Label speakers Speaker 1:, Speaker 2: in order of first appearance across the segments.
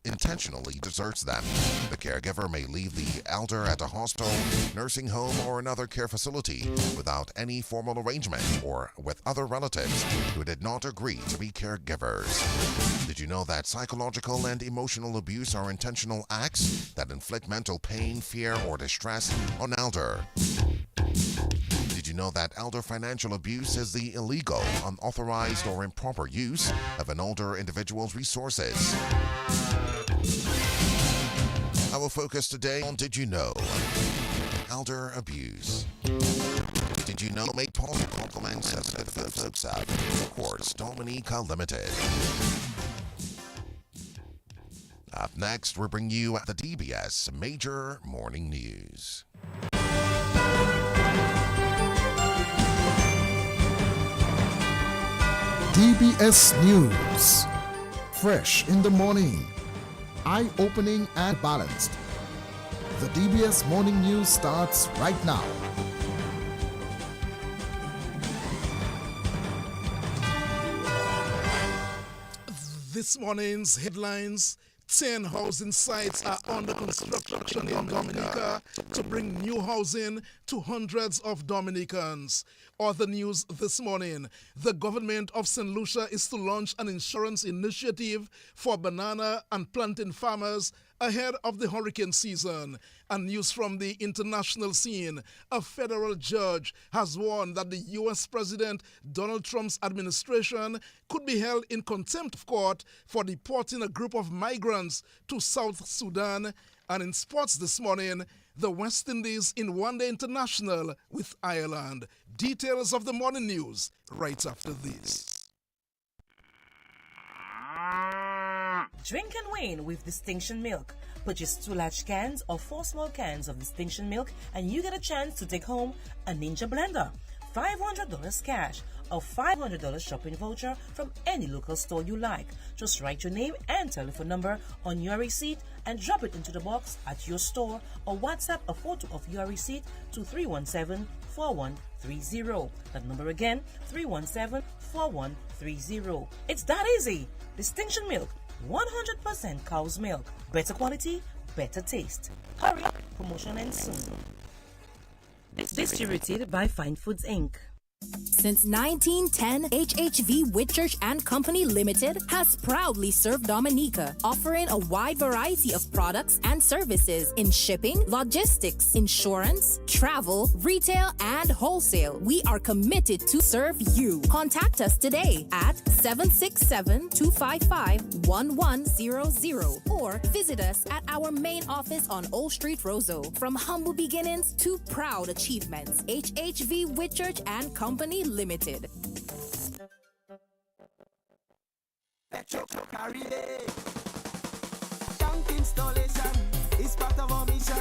Speaker 1: intentionally deserts them. The caregiver may leave the elder at a hospital, nursing home, or another care facility without any formal arrangement or with other relatives who did not agree to be caregivers. Did you know that psychological and emotional abuse are intentional acts that inflict mental pain, fear, or distress on elder? Did you know that elder financial abuse is the illegal, unauthorized, or improper use of an older individual's resources? Our focus today on Did You Know? Elder abuse. Did you know? Make positive compliments as good folks out. Of course, Dominica Limited. Up next, we bring you the DBS Major Morning News.
Speaker 2: DBS News. Fresh in the morning. Eye-opening and balanced. The DBS Morning News starts right now.
Speaker 3: This morning's headlines: 10 housing sites are under construction in Dominica to bring new housing to hundreds of Dominicans. Other news this morning: the government of St. Lucia is to launch an insurance initiative for banana and plantain farmers ahead of the hurricane season. And news from the international scene: a federal judge has warned that the U.S. President Donald Trump's administration could be held in contempt of court for deporting a group of migrants to South Sudan. And in sports this morning, the West Indies in one-day international with Ireland. Details of the morning news right after this.
Speaker 4: Drink and win with Distinction Milk. Purchase 2 large cans or 4 small cans of Distinction Milk and you get a chance to take home a Ninja Blender, $500 cash, or $500 shopping voucher from any local store you like. Just write your name and telephone number on your receipt and drop it into the box at your store, or WhatsApp a photo of your receipt to 317-4130. That number again, 317-4130. It's that easy. Distinction Milk, 100% cow's milk. Better quality, better taste. Hurry, promotion ends soon. Distributed by Fine Foods Inc.
Speaker 5: Since 1910, HHV Whitchurch and Company Limited has proudly served Dominica, offering a wide variety of products and services in shipping, logistics, insurance, travel, retail, and wholesale. We are committed to serve you. Contact us today at 767-255-1100 or visit us at our main office on Old Street, Roseau. From humble beginnings to proud achievements, HHV Whitchurch and Company Limited.
Speaker 6: Tank installation is part of our mission.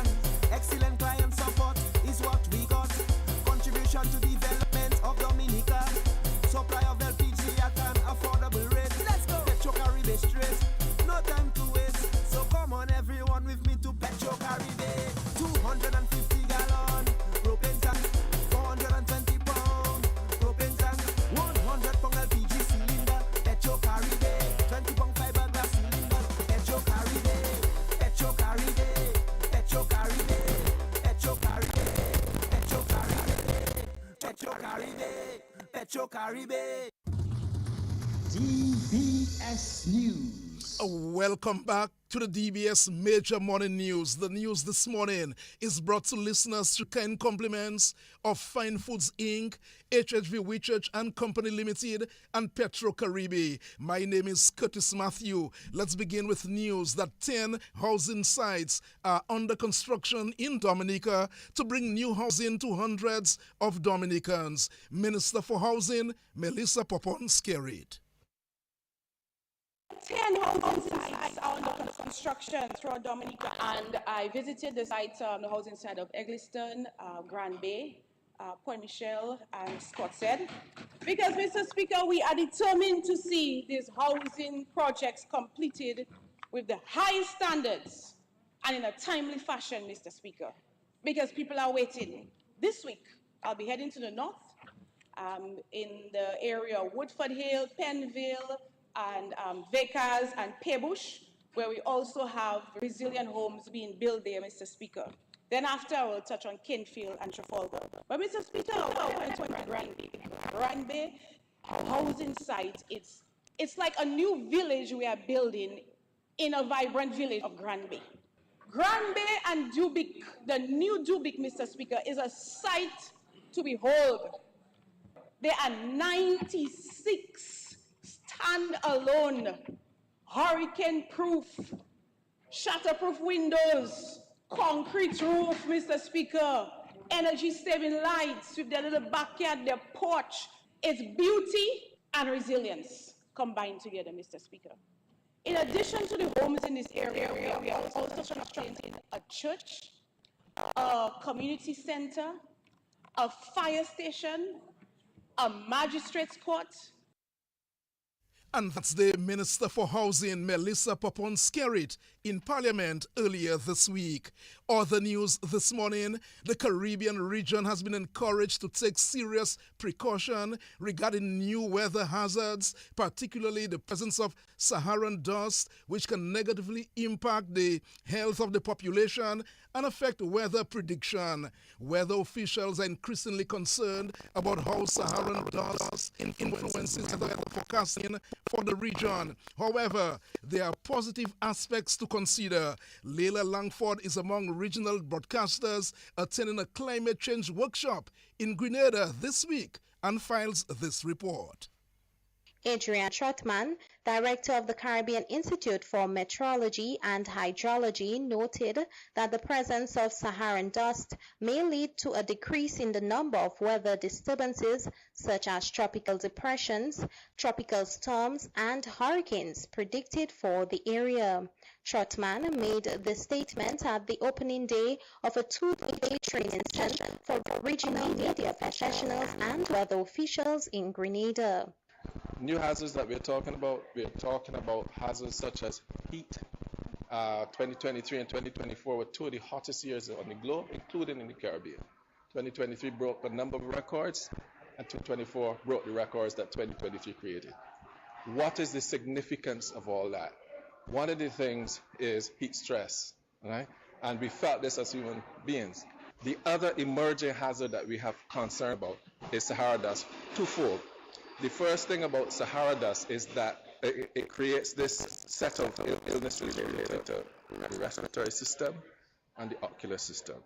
Speaker 6: Excellent client support is what we got. Contribution to development of Dominica. Supply of LPG at an affordable rate. Let's go. Petro Caribe straight. No time to waste. So come on everyone with me to Petro Caribe. 250 gallon propane tank. 420 pound propane tank. 100 pound LPG cylinder. Petro Caribe. 20 pound fiberglass cylinder. Petro Caribe. Petro Caribe. Petro Caribe. Petro Caribe. Petro Caribe. Petro Caribe. Petro Caribe.
Speaker 2: DBS News.
Speaker 3: Welcome back to the DBS Major Morning News. The news this morning is brought to listeners through kind compliments of Fine Foods Inc., HHV Whitchurch and Company Limited, and Petro Caribe. My name is Curtis Matthew. Let's begin with news that 10 housing sites are under construction in Dominica to bring new housing to hundreds of Dominicans. Minister for Housing, Melissa Popon-Skerrit.
Speaker 7: 10 housing sites are under construction throughout Dominica, and I visited the sites, the housing site of Eggleston, Grand Bay, Point Michelle, and Scottshead. Because, Mr. Speaker, we are determined to see these housing projects completed with the highest standards and in a timely fashion, Mr. Speaker, because people are waiting. This week, I'll be heading to the north, in the area of Woodford Hill, Penville, and Vickers and Pebush where we also have resilient homes being built there, Mr. Speaker. Then after, I will touch on Kinfield and Trafalgar. But Mr. Speaker, Granby housing site, it's like a new village we are building in a vibrant village of Granby. Granby and Dubic, the new Dubic, Mr. Speaker, is a sight to behold. There are 96 stand-alone, hurricane-proof, shatterproof windows, concrete roof, Mr. Speaker, energy-saving lights with their little backyard, their porch. It's beauty and resilience combined together, Mr. Speaker. In addition to the homes in this area, we are also constructing a church, a community center, a fire station, a magistrate's court.
Speaker 3: And that's the Minister for Housing, Melissa Popon-Skerrit, in Parliament earlier this week. Other news this morning, the Caribbean region has been encouraged to take serious precaution regarding new weather hazards, particularly the presence of Saharan dust, which can negatively impact the health of the population and affect weather prediction. Weather officials are increasingly concerned about how Saharan dust influences the weather forecasting for the region. However, there are positive aspects to consider. Leila Langford is among regional broadcasters attending a climate change workshop in Grenada this week and files this report.
Speaker 8: Adrian Trotman, director of the Caribbean Institute for Meteorology and Hydrology, noted that the presence of Saharan dust may lead to a decrease in the number of weather disturbances such as tropical depressions, tropical storms, and hurricanes predicted for the area. Trotman made the statement at the opening day of a two-day training session for regional media professionals and weather officials in Grenada.
Speaker 9: New hazards that we're talking about hazards such as heat. 2023 and 2024 were two of the hottest years on the globe, including in the Caribbean. 2023 broke a number of records, and 2024 broke the records that 2023 created. What is the significance of all that? One of the things is heat stress, right? And we felt this as human beings. The other emerging hazard that we have concern about is Sahara dust, twofold. The first thing about Sahara dust is that it creates this set of illnesses related to the respiratory system and the ocular system,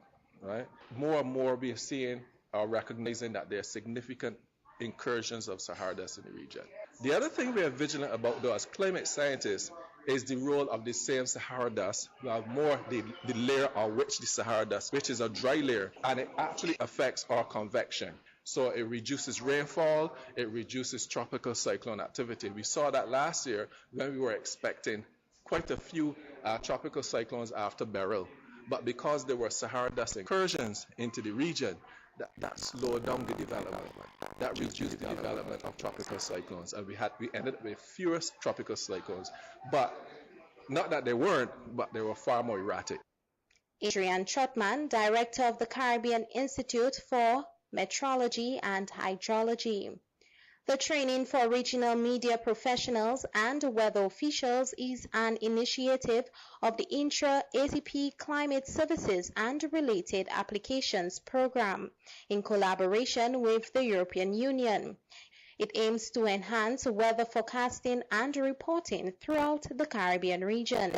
Speaker 9: right? More and more we are seeing or recognizing that there are significant incursions of Sahara dust in the region. The other thing we are vigilant about, though, as climate scientists, is the role of the same Sahara dust, more the layer on which the Sahara dust, which is a dry layer, and it actually affects our convection. So it reduces rainfall, it reduces tropical cyclone activity. We saw that last year when we were expecting quite a few tropical cyclones after Beryl. But because there were Sahara dust incursions into the region, that slowed down the development. That reduced the development of tropical cyclones. And we ended up with fewer tropical cyclones. But not that they weren't, but they were far more erratic.
Speaker 8: Adrian Trotman, director of the Caribbean Institute for Meteorology and Hydrology. The training for regional media professionals and weather officials is an initiative of the Intra-ACP Climate Services and Related Applications Program in collaboration with the European Union. It aims to enhance weather forecasting and reporting throughout the Caribbean region.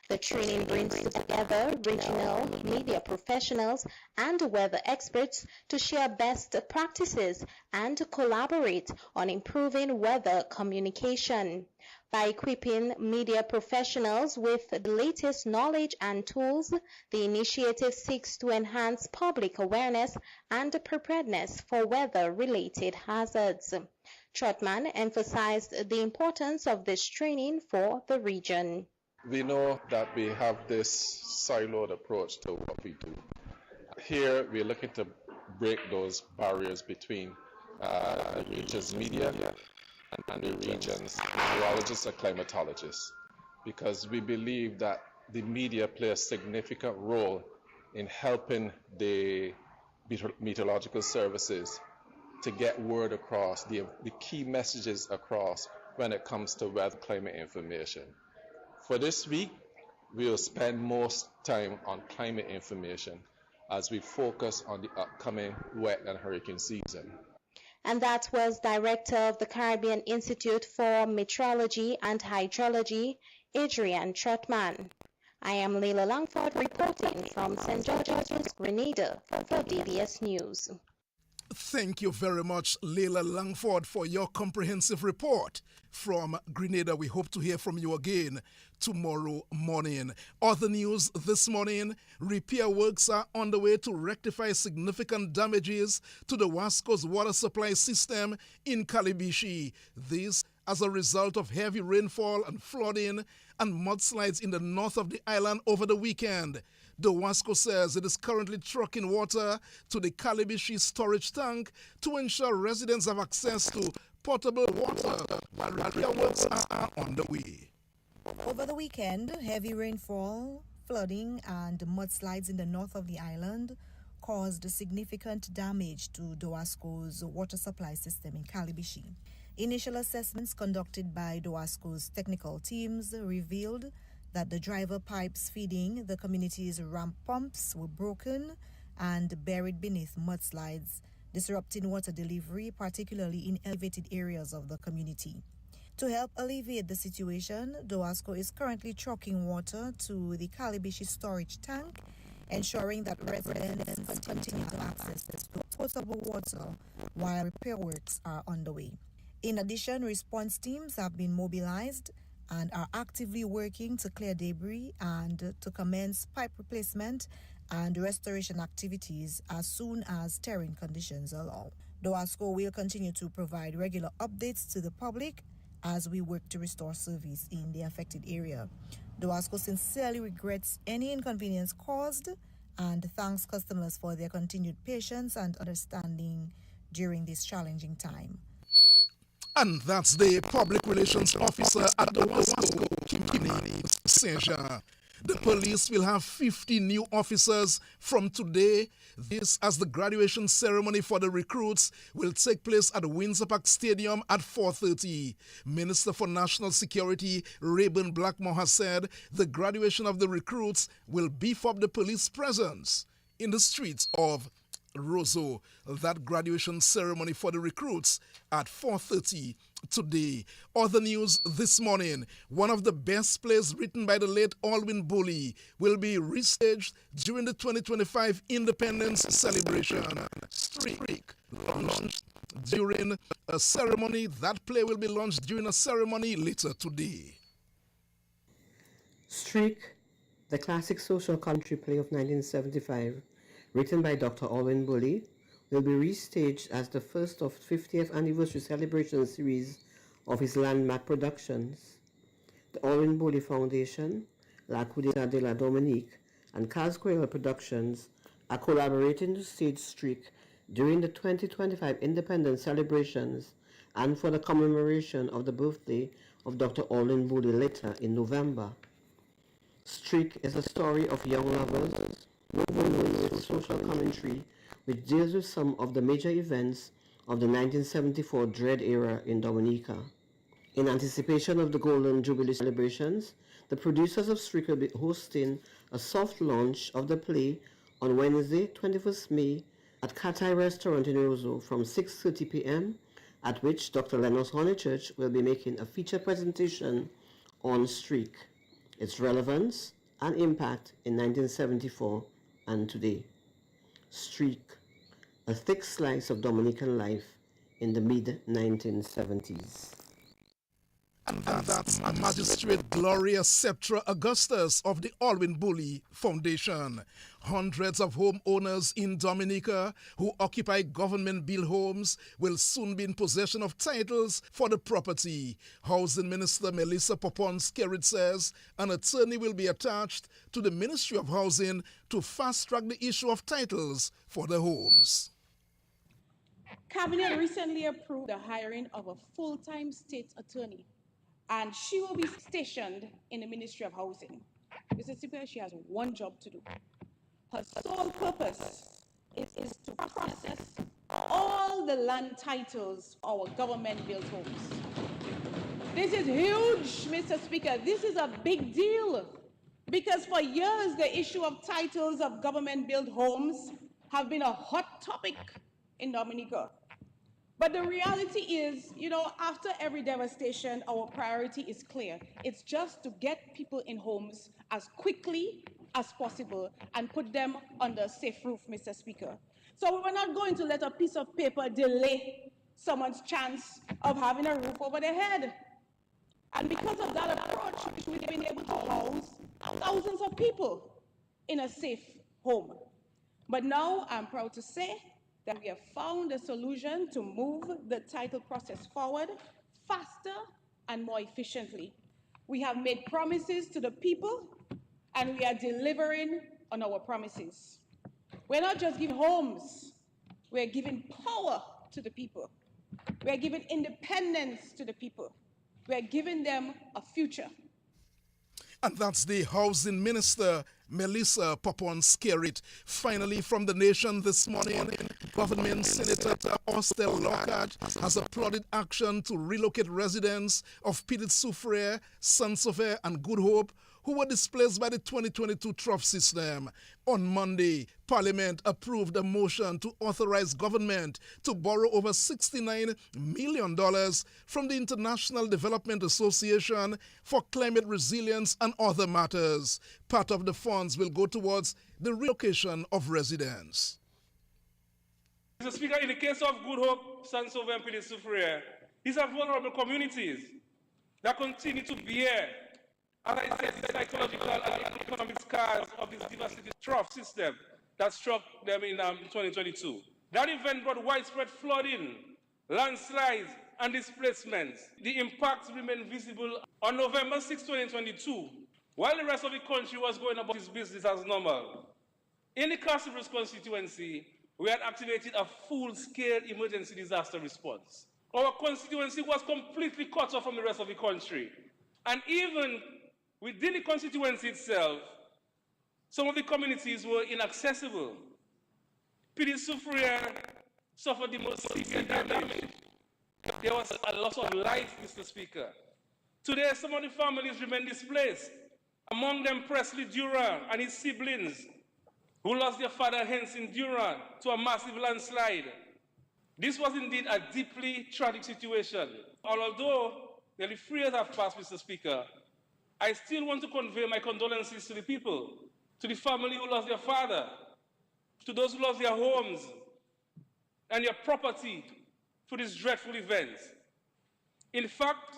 Speaker 8: The training brings together regional media professionals and weather experts to share best practices and collaborate on improving weather communication. By equipping media professionals with the latest knowledge and tools, the initiative seeks to enhance public awareness and preparedness for weather-related hazards. Trotman emphasized the importance of this training for the region.
Speaker 9: We know that we have this siloed approach to what we do. Here, we're looking to break those barriers between the region's media and the region's meteorologists and climatologists, because we believe that the media play a significant role in helping the meteorological services to get word across, the key messages across when it comes to weather climate information. For this week, we'll spend most time on climate information as we focus on the upcoming wet and hurricane season.
Speaker 8: And that was Director of the Caribbean Institute for Meteorology and Hydrology, Adrian Trotman. I am Leila Langford reporting from St. George's, Grenada for DBS News.
Speaker 3: Thank you very much, Leila Langford, for your comprehensive report from Grenada. We hope to hear from you again tomorrow morning. Other news this morning: repair works are underway to rectify significant damages to the Wasco's water supply system in Calibishi. This as a result of heavy rainfall and flooding and mudslides in the north of the island over the weekend. The Wasco says it is currently trucking water to the Calibishi storage tank to ensure residents have access to potable water while repair works are on the way.
Speaker 10: Over the weekend, heavy rainfall, flooding, and mudslides in the north of the island caused significant damage to Dowasco's water supply system in Calibishi. Initial assessments conducted by Dowasco's technical teams revealed that the driver pipes feeding the community's ramp pumps were broken and buried beneath mudslides, disrupting water delivery, particularly in elevated areas of the community. To help alleviate the situation, Dowasco is currently trucking water to the Calibishi storage tank, ensuring that residents continue to have access to potable water while repair works are underway. In addition, response teams have been mobilized and are actively working to clear debris and to commence pipe replacement and restoration activities as soon as terrain conditions allow. Dowasco will continue to provide regular updates to the public as we work to restore service in the affected area. Dowasco sincerely regrets any inconvenience caused and thanks customers for their continued patience and understanding during this challenging time.
Speaker 3: And that's the Public Relations Officer at the Wasco, Kimani Saint-Jean. The police will have 50 new officers from today. This as the graduation ceremony for the recruits will take place at Windsor Park Stadium at 4:30. Minister for National Security Rayburn Blackmore has said the graduation of the recruits will beef up the police presence in the streets of Roseau. That graduation ceremony for the recruits at 4:30 today. Other news this morning: one of the best plays written by the late Alwyn Bully will be restaged during the 2025 Independence celebration. Streak launched during a ceremony. That play will be launched during a ceremony later today.
Speaker 11: Streak, the classic social commentary play of 1975, written by Dr. Alwyn Bully, will be restaged as the first of 50th anniversary celebration series of his landmark productions. The Alwyn Bully Foundation, La Cudeta de la Dominique, and Casquale Productions are collaborating to stage Streak during the 2025 Independence celebrations and for the commemoration of the birthday of Dr. Alwyn Bully later in November. Streak is a story of young lovers, woven with social commentary, which deals with some of the major events of the 1974 Dread era in Dominica. In anticipation of the Golden Jubilee celebrations, the producers of Streak will be hosting a soft launch of the play on Wednesday, 21st May, at Katai Restaurant in Roseau from 6:30 p.m., at which Dr. Lennox Honeychurch will be making a feature presentation on Streak, its relevance and impact in 1974 and today. Streak, a thick slice of Dominican life in the mid-1970s.
Speaker 3: And that's Magistrate Gloria Septra Augustus of the Alwyn Bully Foundation. Hundreds of homeowners in Dominica who occupy government-built homes will soon be in possession of titles for the property. Housing Minister Melissa Popon-Skerrit says an attorney will be attached to the Ministry of Housing to fast-track the issue of titles for the homes.
Speaker 7: Cabinet recently approved the hiring of a full-time state attorney, and she will be stationed in the Ministry of Housing. This is simply she has one job to do. Her sole purpose is to process all the land titles for our government-built homes. This is huge, Mr. Speaker. This is a big deal because for years the issue of titles of government-built homes have been a hot topic in Dominica. But the reality is, after every devastation, our priority is clear. It's just to get people in homes as quickly as possible and put them under a safe roof, Mr. Speaker. So we're not going to let a piece of paper delay someone's chance of having a roof over their head. And because of that approach, we've been able to house thousands of people in a safe home. But now I'm proud to say that we have found a solution to move the title process forward faster and more efficiently. We have made promises to the people and we are delivering on our promises. We're not just giving homes, we're giving power to the people. We're giving independence to the people. We're giving them a future.
Speaker 3: And that's the Housing Minister, Melissa Popon-Skerrit. Finally, from the nation this morning, Government Senator Austell Lockhart has applauded action to relocate residents of Petit Soufriere, Saint-Sauveur, and Good Hope who were displaced by the 2022 trough system. On Monday, Parliament approved a motion to authorize government to borrow over $69 million from the International Development Association for climate resilience and other matters. Part of the funds will go towards the relocation of residents.
Speaker 12: Mr. Speaker, in the case of Good Hope, Saint-Sauveur, and Petit Soufriere, these are vulnerable communities that continue to bear, as I said, the psychological and economic scars of this devastating trough system that struck them in 2022. That event brought widespread flooding, landslides, and displacements. The impacts remain visible. On November 6, 2022, while the rest of the country was going about its business as normal, in the Castlebrooks constituency, we had activated a full-scale emergency disaster response. Our constituency was completely cut off from the rest of the country. And even within the constituency itself, some of the communities were inaccessible. Petit Soufriere suffered the most severe damage. There was a loss of life, Mr. Speaker. Today, some of the families remain displaced. Among them, Presley Durant and his siblings, who lost their father Henson Durant to a massive landslide. This was indeed a deeply tragic situation. Although nearly 3 years have passed, Mr. Speaker, I still want to convey my condolences to the people, to the family who lost their father, to those who lost their homes and their property to these dreadful events. In fact,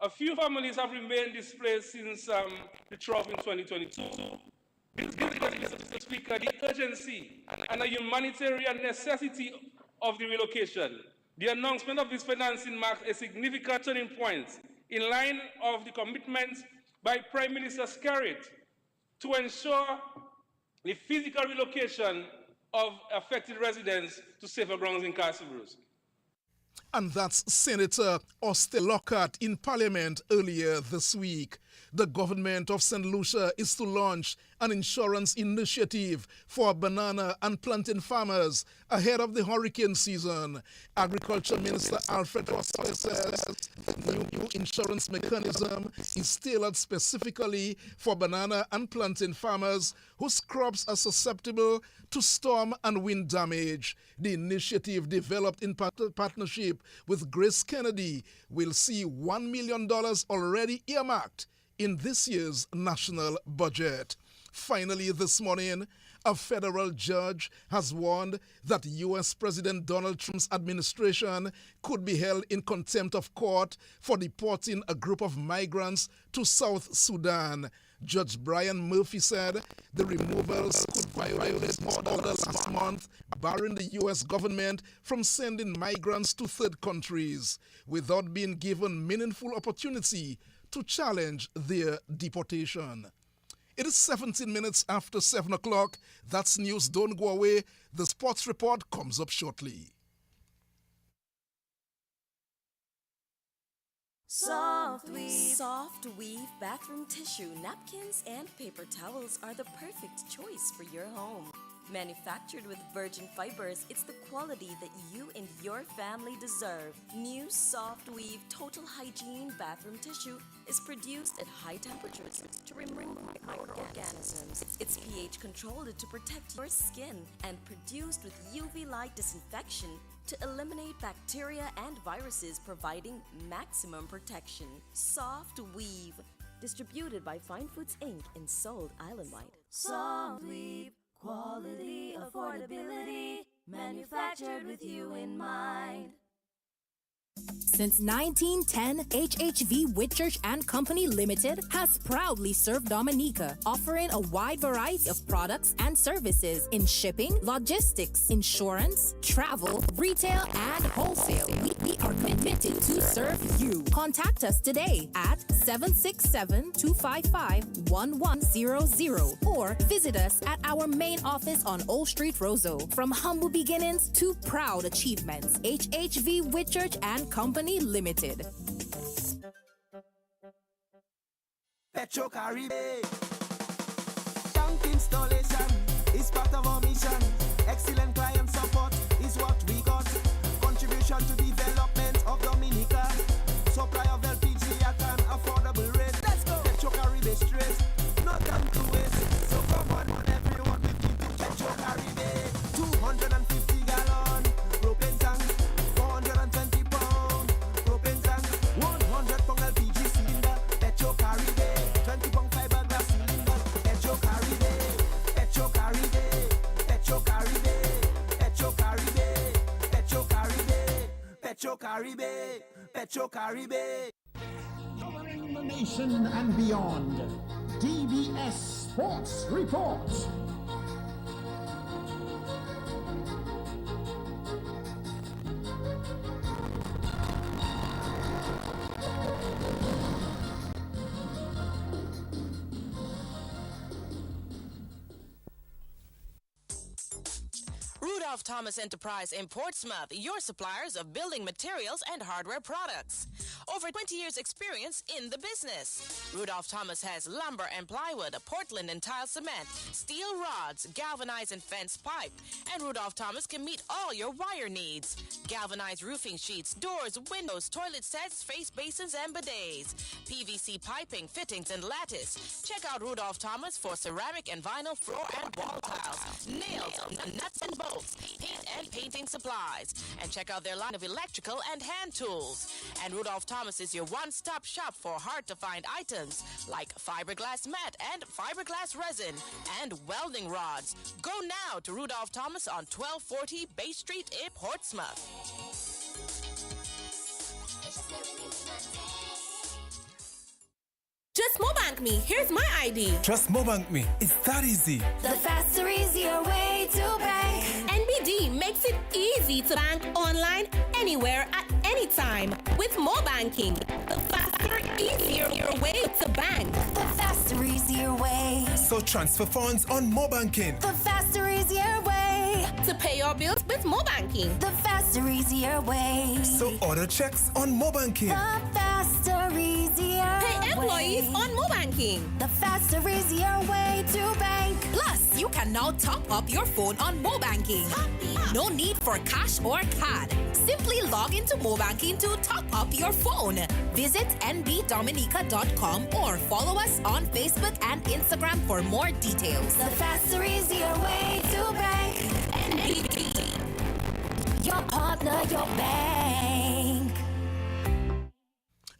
Speaker 12: a few families have remained displaced since the trough in 2022. This demonstrates, Mr. Speaker, the urgency and the humanitarian necessity of the relocation. The announcement of this financing marks a significant turning point in line of the commitments by Prime Minister Skerrit to ensure the physical relocation of affected residents to safer grounds in Castlebrooks.
Speaker 3: And that's Senator Austell Lockhart in Parliament earlier this week. The government of St. Lucia is to launch an insurance initiative for banana and plantain farmers ahead of the hurricane season. Agriculture Minister Alfred Rossler says the new insurance mechanism is tailored specifically for banana and plantain farmers whose crops are susceptible to storm and wind damage. The initiative, developed in partnership with Grace Kennedy, will see $1 million already earmarked in this year's national budget. Finally, this morning, a federal judge has warned that U.S. President Donald Trump's administration could be held in contempt of court for deporting a group of migrants to South Sudan. Judge Brian Murphy said the removals could violate his order last month, barring the U.S. government from sending migrants to third countries without being given meaningful opportunity to challenge their deportation. It is 17 minutes after 7 o'clock. That's news. Don't go away. The sports report comes up shortly.
Speaker 13: Soft Weave bathroom tissue, napkins, and paper towels are the perfect choice for your home. Manufactured with virgin fibers, it's the quality that you and your family deserve. New Soft Weave Total Hygiene Bathroom Tissue is produced at high temperatures to remove microorganisms. It's pH controlled to protect your skin and produced with UV light disinfection to eliminate bacteria and viruses, providing maximum protection. Soft Weave, distributed by Fine Foods Inc. and sold island-wide.
Speaker 14: Soft Weave, quality, affordability, manufactured with you in mind.
Speaker 5: Since 1910, HHV Whitchurch and Company Limited has proudly served Dominica, offering a wide variety of products and services in shipping, logistics, insurance, travel, retail, and wholesale. We are committed to serve you. Contact us today at 767-255-1100 or visit us at our main office on Old Street, Roseau. From humble beginnings to proud achievements, HHV Whitchurch and Company Limited.
Speaker 6: Petro Caribe. Tank installation is part of our mission. Excellent client support is what we got. Contribution to development of Dominica. Supply of LPG at an affordable rate. Let's go. Petro Caribe straight. No time to waste. So come on everyone, we keep it Petro Caribe. 250 gallon propane tank. 420 pound propane tank. 100 pound LPG cylinder. Petro Caribe. 20 pound fiberglass cylinder. Petro Caribe. Petro Caribe. Petro Caribe. Petro Caribe. Petro Caribe. Petro Caribe. Petro Caribe.
Speaker 15: Covering the nation and beyond. DBS Sports Report.
Speaker 16: Rudolph Thomas Enterprise in Portsmouth, your suppliers of building materials and hardware products. Over 20 years experience in the business. Rudolph Thomas has lumber and plywood, Portland and tile cement, steel rods, galvanized and fence pipe. And Rudolph Thomas can meet all your wire needs. Galvanized roofing sheets, doors, windows, toilet sets, face basins and bidets. PVC piping, fittings and lattice. Check out Rudolph Thomas for ceramic and vinyl floor and wall tiles, nails, nuts and bolts, paint and painting supplies. And check out their line of electrical and hand tools. And Rudolph Thomas is your one-stop shop for hard-to-find items like fiberglass mat and fiberglass resin and welding rods. Go now to Rudolph Thomas on 1240 Bay Street in Portsmouth.
Speaker 17: Just Mobank me. Here's my ID.
Speaker 18: Just Mobank me. It's that easy.
Speaker 14: The faster, easier way to bank.
Speaker 17: NBD makes it easy to bank online, anywhere, at any time. With Mobanking, the faster, easier way to bank.
Speaker 14: The faster, easier way.
Speaker 18: So transfer funds on Mobanking.
Speaker 14: The faster, easier way.
Speaker 17: To pay your bills with Mobanking.
Speaker 14: The faster, easier way.
Speaker 18: So order checks on Mobanking.
Speaker 14: The faster, easier
Speaker 17: Pay employees on Mobanking.
Speaker 14: The faster, easier way to bank.
Speaker 5: Plus, you can now top up your phone on Mobanking. No need for cash or card. Simply log into Mobanking to top up your phone. Visit nbdominica.com or follow us on Facebook and Instagram for more details.
Speaker 14: The faster, easier way to bank.
Speaker 5: NBD.
Speaker 14: Your partner, your bank.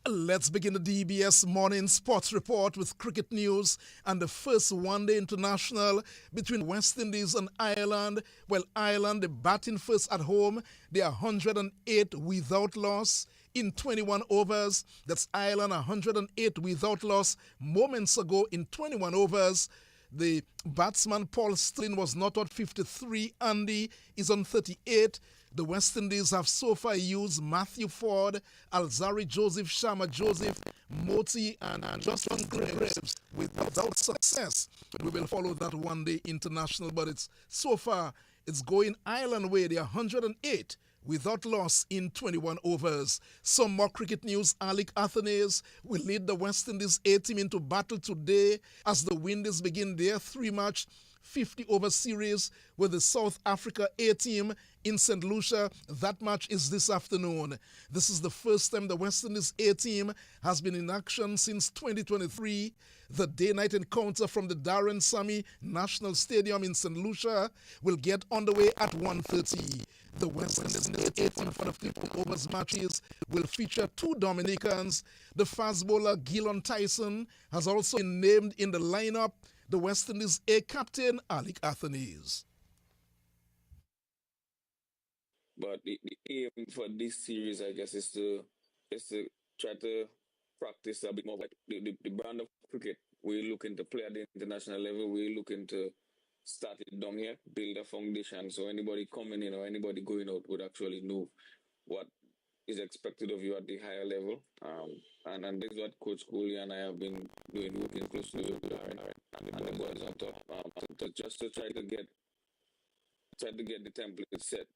Speaker 3: Let's begin the DBS Morning Sports Report with cricket news and the first one-day international between West Indies and Ireland. Well, Ireland, they're batting first at home. They are 108 without loss in 21 overs. That's Ireland 108 without loss moments ago in 21 overs. The batsman Paul Stirling was not out 53. Andy is on 38. The West Indies have so far used Matthew Ford, Alzari Joseph, Sharma Joseph, Moti, and Justin Graves without success. We will follow that one day international, but it's so far it's going Ireland way. They are 108 without loss in 21 overs. Some more cricket news. Alec Athanaze will lead the West Indies A team into battle today as the Windies begin their 3-match 50-over series with the South Africa A team in St. Lucia. That match is this afternoon. This is the first time the West Indies A team has been in action since 2023. The day-night encounter from the Darren Sammy National Stadium in St. Lucia will get underway at 1:30. The West Indies A team for the 50 overs matches will feature 2 Dominicans. The fast bowler Gillon Tyson has also been named in the lineup. The West Indies A captain, Alec Athanaze.
Speaker 19: But the aim for this series, I guess, is to try to practice a bit more like the brand of cricket we're looking to play at the international level. We're looking to start it down here, build a foundation, so anybody coming in or anybody going out would actually know what is expected of you at the higher level. And this is what Coach Cooley and I have been doing, working closely with Darren and the boys on top, just to try to get the template set.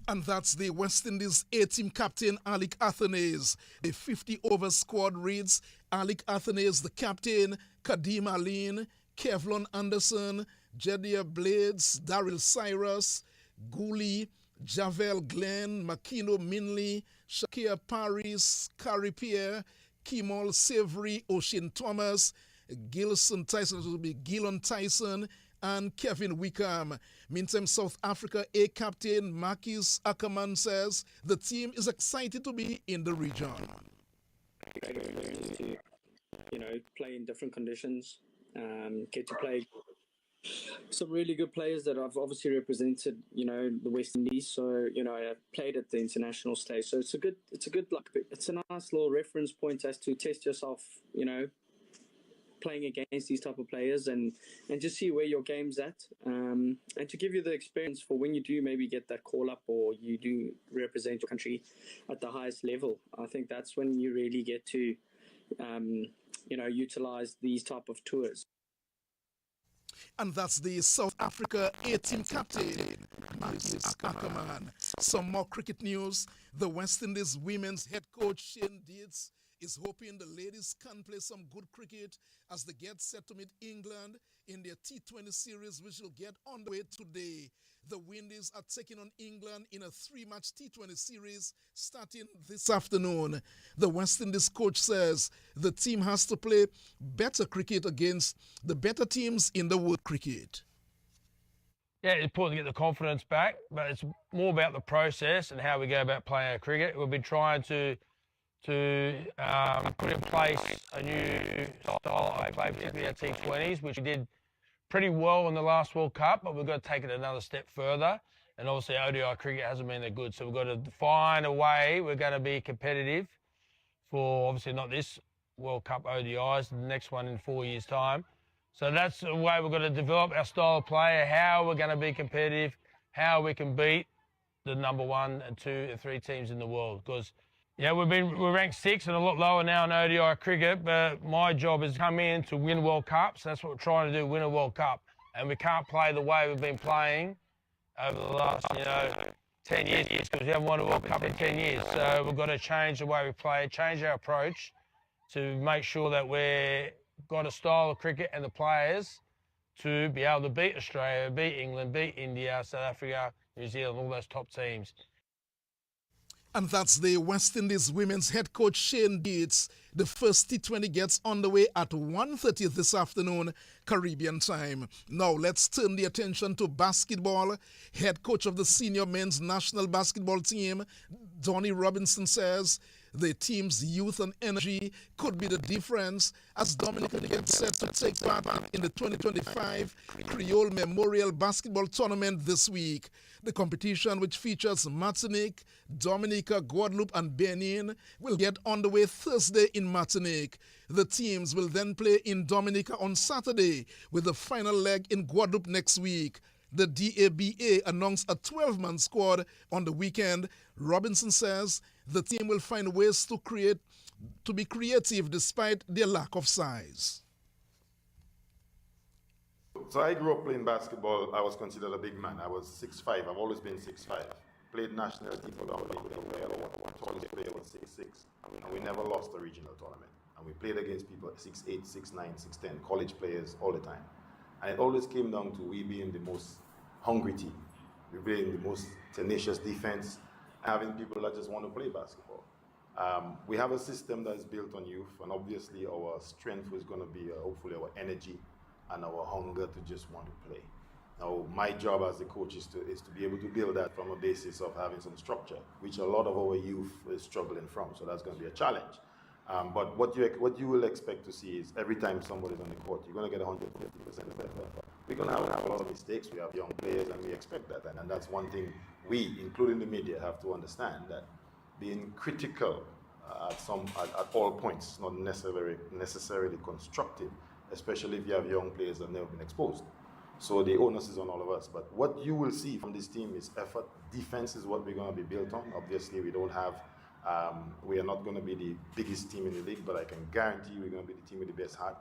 Speaker 3: And that's the West Indies A-team captain, Alec Athanaze. The 50-over squad reads Alec Athanaze, the captain, Kadeem Aline, Kevlon Anderson, Jediah Blades, Daryl Cyrus, Gooley, Javel Glenn, Makino Minley, Shakir Paris, Carrie Pierre, Kimal Savory, Ocean Thomas, Gilson Tyson, it will be Gillon Tyson, and Kevin Wickham. Meantime, South Africa A captain Marcus Ackerman says the team is excited to be in the region.
Speaker 20: Play in different conditions, get to play some really good players that have obviously represented, the West Indies. So, I played at the international stage. So it's a nice little reference point as to test yourself, playing against these type of players and just see where your game's at, and to give you the experience for when you do maybe get that call up or you do represent your country at the highest level. I think that's when you really get to utilize these type of tours.
Speaker 3: And that's the South Africa A-team captain, Marcus Ackerman. Some more cricket news. The West Indies women's head coach Shane Dietz is hoping the ladies can play some good cricket as they get set to meet England in their T20 series, which will get underway today. The Windies are taking on England in a 3-match T20 series starting this afternoon. The West Indies coach says the team has to play better cricket against the better teams in the world cricket.
Speaker 21: Yeah, it's important to get the confidence back, but it's more about the process and how we go about playing our cricket. We've been trying to put in place a new style of play, particularly our T20s, which we did pretty well in the last World Cup, but we've got to take it another step further. And obviously ODI cricket hasn't been that good, so we've got to find a way we're going to be competitive for, obviously not this World Cup ODIs, the next one in 4 years' time. So that's the way we've got to develop our style of play, how we're going to be competitive, how we can beat the number 1 and 2 and 3 teams in the world. Because we're ranked 6th and a lot lower now in ODI cricket, but my job is to come in to win World Cups. That's what we're trying to do, win a World Cup. And we can't play the way we've been playing over the last, 10 years, because we haven't won a World Cup in 10 years. So we've got to change the way we play, change our approach to make sure that we've got a style of cricket and the players to be able to beat Australia, beat England, beat India, South Africa, New Zealand, all those top teams.
Speaker 3: And that's the West Indies women's head coach Shane Dietz. The first T20 gets underway at 1:30 this afternoon, Caribbean time. Now let's turn the attention to basketball. Head coach of the senior men's national basketball team, Donnie Robinson, says the team's youth and energy could be the difference as Dominica gets set to take part in the 2025 Creole Memorial Basketball Tournament this week. The competition, which features Martinique, Dominica, Guadeloupe, and Benin, will get underway Thursday in Martinique. The teams will then play in Dominica on Saturday, with the final leg in Guadeloupe next week. The DABA announced a 12-man squad on the weekend. Robinson says the team will find ways to be creative despite their lack of size.
Speaker 22: So I grew up playing basketball. I was considered a big man. I was 6'5". I've always been 6'5".
Speaker 1: played national team for Dominica, where our tallest player was 6'6", and we never lost a regional tournament. And we played against people 6'8", 6'9", 6'10", college players all the time. And it always came down to we being the most hungry team, we being the most tenacious defense, having people that just want to play basketball. We have a system that is built on youth, and obviously our strength is going to be hopefully our energy and our hunger to just want to play. Now, my job as a coach is to be able to build that from a basis of having some structure, which a lot of our youth is struggling from. So that's going to be a challenge. But what you will expect to see is every time somebody's on the court, you're going to get 150% effort. We're going to have a lot of mistakes. We have young players, and we expect that. And that's one thing we, including the media, have to understand, that being critical at all points is not necessarily constructive, especially if you have young players that have never been exposed. So the onus is on all of us. But what you will see from this team is effort. Defense is what we're going to be built on. Obviously, we are not going to be the biggest team in the league, but I can guarantee we're going to be the team with the best heart.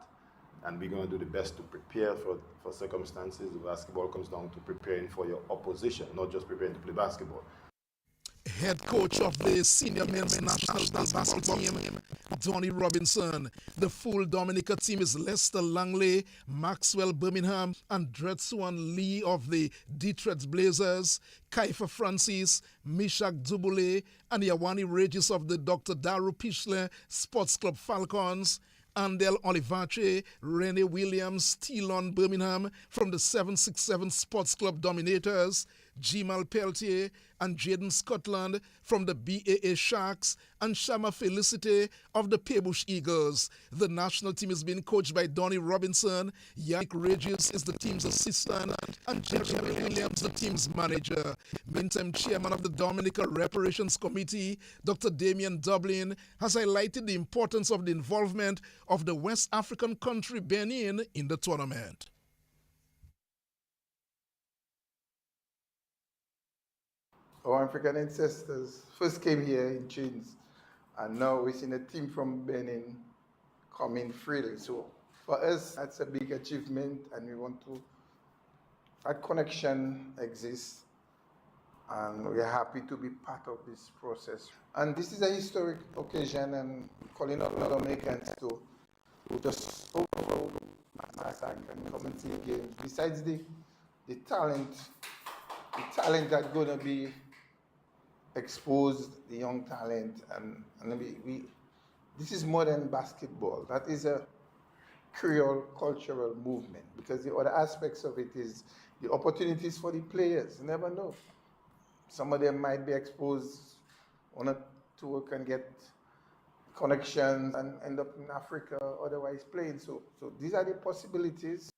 Speaker 1: And we're going to do the best to prepare for circumstances. Basketball comes down to preparing for your opposition, not just preparing to play basketball.
Speaker 3: Head coach of the senior men's national basketball team, Donnie Robinson. The full Dominica team is Lester Langley, Maxwell Birmingham, and Dretsuan Lee of the Detroit Blazers, Kaifa Francis, Mishak Dubule, and Yawani Regis of the Dr. Daru Pichler Sports Club Falcons, Andel Olivache, Rene Williams, Telon Birmingham from the 767 Sports Club Dominators, Jimal Peltier and Jaden Scotland from the BAA Sharks, and Shama Felicity of the Pebush Eagles. The national team is being coached by Donnie Robinson. Yannick Regis is the team's assistant, and Jeremy Williams, the team's manager. Meantime, chairman of the Dominica Reparations Committee, Dr. Damian Dublin, has highlighted the importance of the involvement of the West African country Benin in the tournament.
Speaker 22: Our African ancestors first came here in chains, and now we're seeing a team from Benin coming freely. So for us, that's a big achievement, and we want to, that connection exists, and we're happy to be part of this process. And this is a historic occasion, and calling on other Dominicans to just overall and come and see games. Besides the talent that's going to be exposed, the young talent, and this is more than basketball. That is a Creole cultural movement, because the other aspects of it is the opportunities for the players. You never know. Some of them might be exposed, one or two can get connections and end up in Africa, otherwise playing. So these are the possibilities.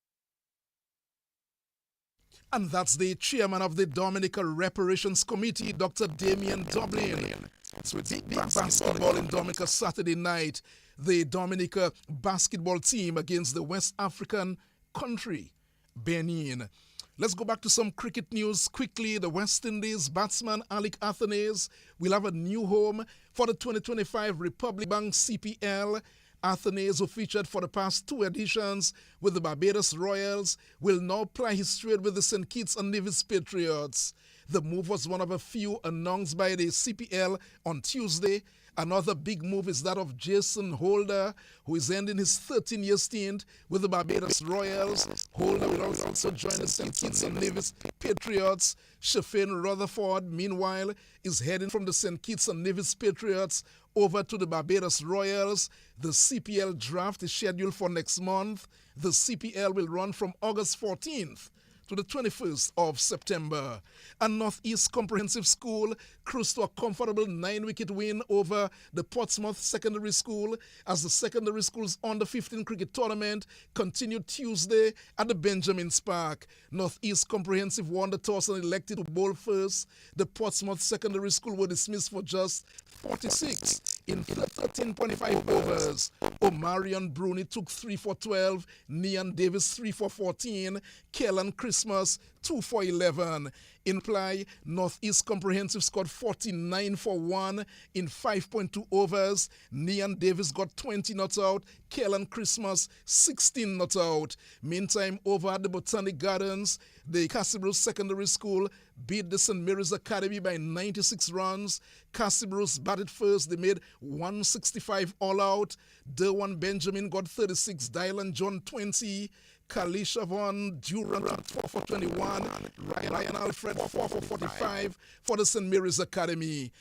Speaker 3: And that's the chairman of the Dominica Reparations Committee, Dr. Damian Dublin. So it's big basketball in Dominica Saturday night. The Dominica basketball team against the West African country, Benin. Let's go back to some cricket news quickly. The West Indies batsman Alec Athanaze will have a new home for the 2025 Republic Bank CPL. Athanaze, who featured for the past two editions with the Barbados Royals, will now ply his trade with the St. Kitts and Nevis Patriots. The move was one of a few announced by the CPL on Tuesday. Another big move is that of Jason Holder, who is ending his 13-year stint with the Barbados Royals. Holder will also join the St. Kitts and Nevis Patriots. Shafane Rutherford, meanwhile, is heading from the St. Kitts and Nevis Patriots over to the Barbados Royals. The CPL draft is scheduled for next month. The CPL will run from August 14th to the 21st of September. And Northeast Comprehensive School cruised to a comfortable 9-wicket win over the Portsmouth Secondary School as the secondary school's under-15 cricket tournament continued Tuesday at the Benjamin's Park. Northeast Comprehensive won the toss and elected to bowl first. The Portsmouth Secondary School were dismissed for just 46 in 13.5 overs. Omarion Bruni took 3 for 12, Nian Davis 3 for 14, Kellan Christmas 2 for 11. In play, Northeast Comprehensive scored 49 for 1 in 5.2 overs. Nian Davis got 20 not out. Kellen Christmas 16 not out. Meantime, over at the Botanic Gardens, the Cassibros Secondary School beat the St. Mary's Academy by 96 runs. Cassibros batted first. They made 165 all out. Derwan Benjamin got 36. Dylan John 20. Kalisha Von Durant 4 for 21. Ryan Alfred 4 for 45 for the St. Mary's Academy.